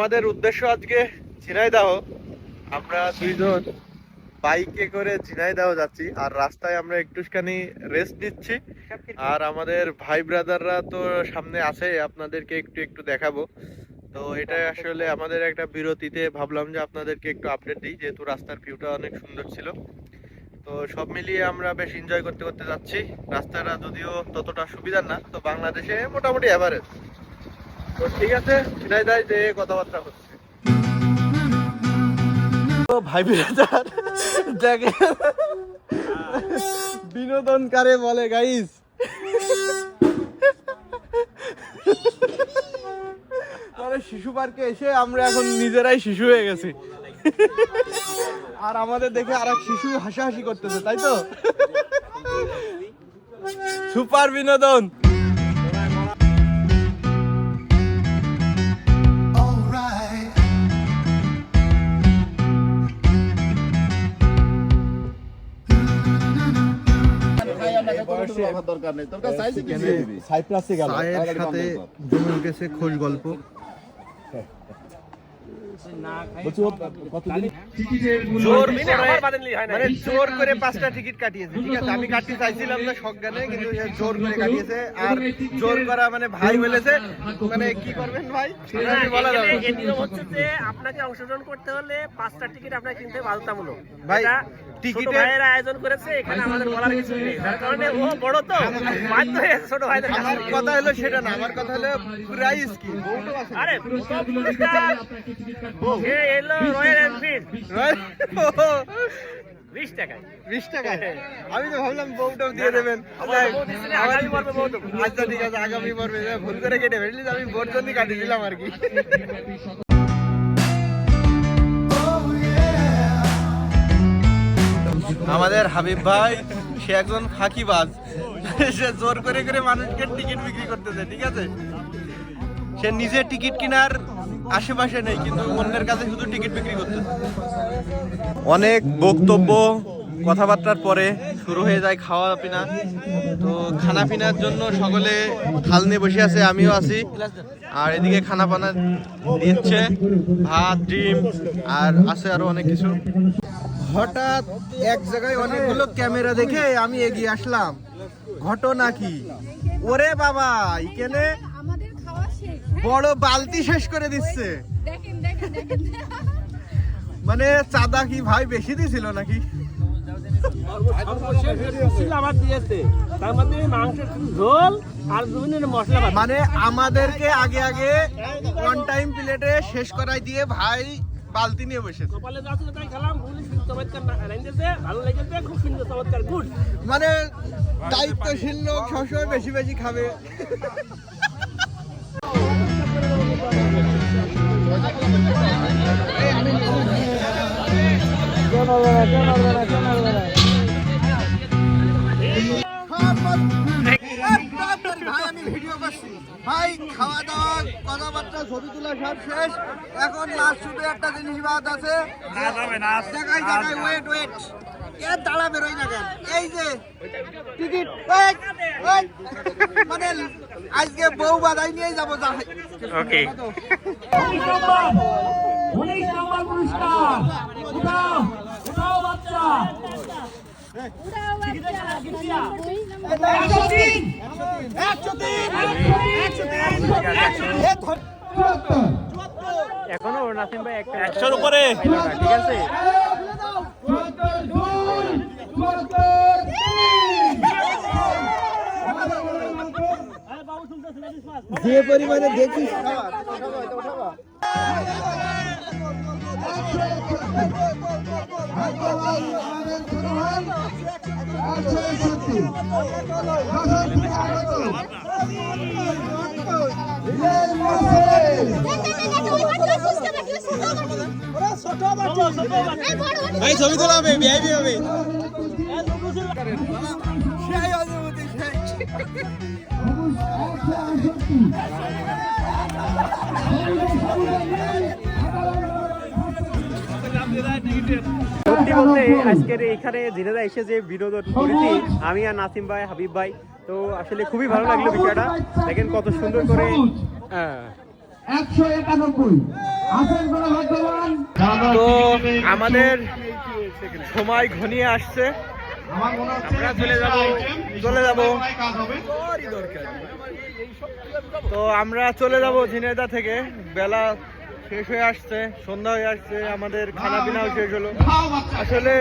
আমাদের উদ্দেশ্য আজকে ঝিনাইদহ। আমরা দুইজন বাইকে করে ঝিনাইদহ যাচ্ছি, আর রাস্তায় আমরা একটুখানি রেস্ট নিচ্ছি। আর আমাদের ভাই ব্রাদাররা তো সামনে আছে, আপনাদেরকে একটু একটু দেখাবো। তো এটা আসলে আমাদের একটা বিরতিতে ভাবলাম যে আপনাদেরকে একটু আপডেট দিই, যেহেতু রাস্তার ভিউটা অনেক সুন্দর ছিল। তো সব মিলিয়ে আমরা বেশ এনজয় করতে করতে যাচ্ছি। রাস্তাটা যদিও ততটা সুবিধার না, তো বাংলাদেশে মোটামুটি এভারেজ। তো ঠিক আছে, ঝিনাইদহ যে কথাবার্তা হচ্ছে। ভাই ব্রাদার দেখে বিনোদন কারে বলে গাইস। মানে শিশু পার্কে এসে আমরা এখন নিজেরাই শিশু হয়ে গেছি, আর আমাদের দেখে আর এক শিশু হাসাহাসি করতেছে, তাই তো? সুপার বিনোদন। খোঁজ গল্প জোর করে 5টা টিকিট কাটিয়েছে। ঠিক আছে, আমি কাটতে চাইছিলাম না সজ্ঞানে, কিন্তু জোর করে কাটিয়েছে। আর জোর করা মানে ভাই বলেছে, মানে কি করবেন ভাই বলা যাবে। হচ্ছে যে আপনাকে অংশগ্রহণ করতে হলে 5টা টিকিট আপনাকে কিনতে বাধ্যতামূলক। ভাই টিকিটের আয়োজন করেছে, এখানে আমাদের বলার কিছু নেই, যার কারণে ও বড় তো বাধ্য হয়ে ছোট ভাইদের। আমার কথা হলো সেটা না, আমার কথা হলো প্রাইস কি। আরে এলো রয়্যাল এনফিল্ড 20 টাকায়। 20 টাকায়? আমি তো ভাবলাম বউটাও দিয়ে দেবেন। আচ্ছা ঠিক আছে, আগামী পর্বে ভুল করে কেটে ফেললি, আমি বোর জন্য কাটিয়ে দিলাম আর কি। আমাদের হাবিব ভাই সে একজন ফাঁকিবাজ, সে জোর করে করে মানুষকে টিকিট বিক্রি করতেছে। ঠিক আছে, সে নিজে টিকিট কেনার আশেপাশে নেই, কিন্তু অন্যের কাছে শুধু টিকিট বিক্রি করতেছে। অনেক বক্তব্য কথাবার্তার পরে শুরু হয়ে যায় খাওয়া পিনা। তো খানা পিনার জন্য সকলে থাল নিয়ে বসে আছে, আমিও আছি। আর এদিকে খানা পানা দিচ্ছে, ভাত, ডিম, আর আছে আরো অনেক কিছু। হঠাৎ এক জায়গায় অনেকগুলো ক্যামেরা দেখে আমি এগিয়ে আসলাম। ঘটনা কি? ওরে বাবা, এখানে বড় বালতি শেষ করে দিচ্ছে। মানে চাঁদা কি ভাই বেশি দিছিল নাকি? মানে আমাদেরকে আগে আগে অন টাইম প্লেটে শেষ করাই দিয়ে ভাই বালতি নিয়ে বসেছে। মানে দায়িত্বশীল লোক সবসময় বেশি বেশি খাবে। ভাই খাওয়া দাওয়া কথাবার্তা ছবি তোলা সব শেষ, এখন লাস্ট শুধু একটা জিনিস বাদ আছে। দেখাই দেখাই, ওয়েট ওয়েট, এর দাঁড়া বেরোই না কেন? এই যে টিকিট, মানে আজকে বউ বাধাই নিয়ে যাবো। ওকে, এখনো নাসিম ভাই 100-র উপরে। ঠিক আছে, যে পরিমাণে দেখিস ভাই ছবি তোলা হবে, ভিআইপি হবে। সত্যি বলতে আজকের এখানে ঝিনাইদহ এসে যে বিনোদন করেছি আমি আর নাসিম ভাই, হাবিব ভাই, তো আসলে খুবই ভালো লাগলো বিষয়টা। দেখেন কত সুন্দর করে 191 আছেন কোন ভাগ্যবান? তো আমাদের সময় ঘনিয়ে আসছে, আমরা চলে যাব। তো আমরা চলে যাব ঝিনাইদহ থেকে। বেলা শেষ হয়ে আসছে, সন্ধ্যা হয়ে আসছে, আমাদের খানা পিনাও শেষ হলো। আসলে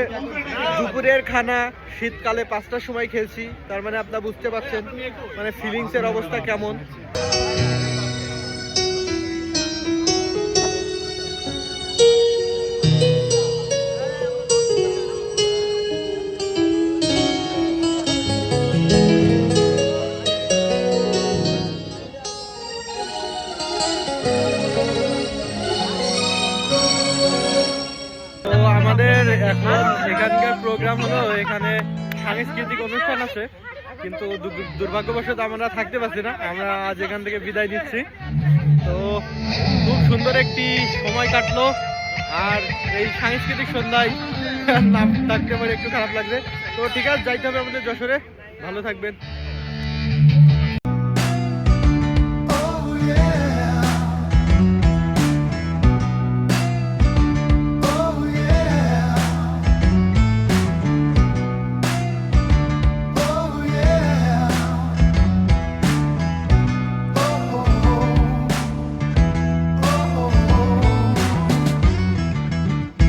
দুপুরের খানা শীতকালে 5টার সময় খেয়েছি, তার মানে আপনারা বুঝতে পারছেন মানে ফিলিংসের অবস্থা কেমন। তো আমাদের এখন এখানকার প্রোগ্রাম হলো, এখানে সাংস্কৃতিক অনুষ্ঠান আছে, কিন্তু দুর্ভাগ্যবশত আমরা থাকতে পারছি না। আমরা আজ এখান থেকে বিদায় নিচ্ছি। তো খুব সুন্দর একটি সময় কাটলো, আর এই সাংস্কৃতিক সন্ধ্যায় নাম থাকতে পারে একটু খারাপ লাগবে। তো ঠিক আছে, যাইতে হবে আমাদের যশোরে। ভালো থাকবেন।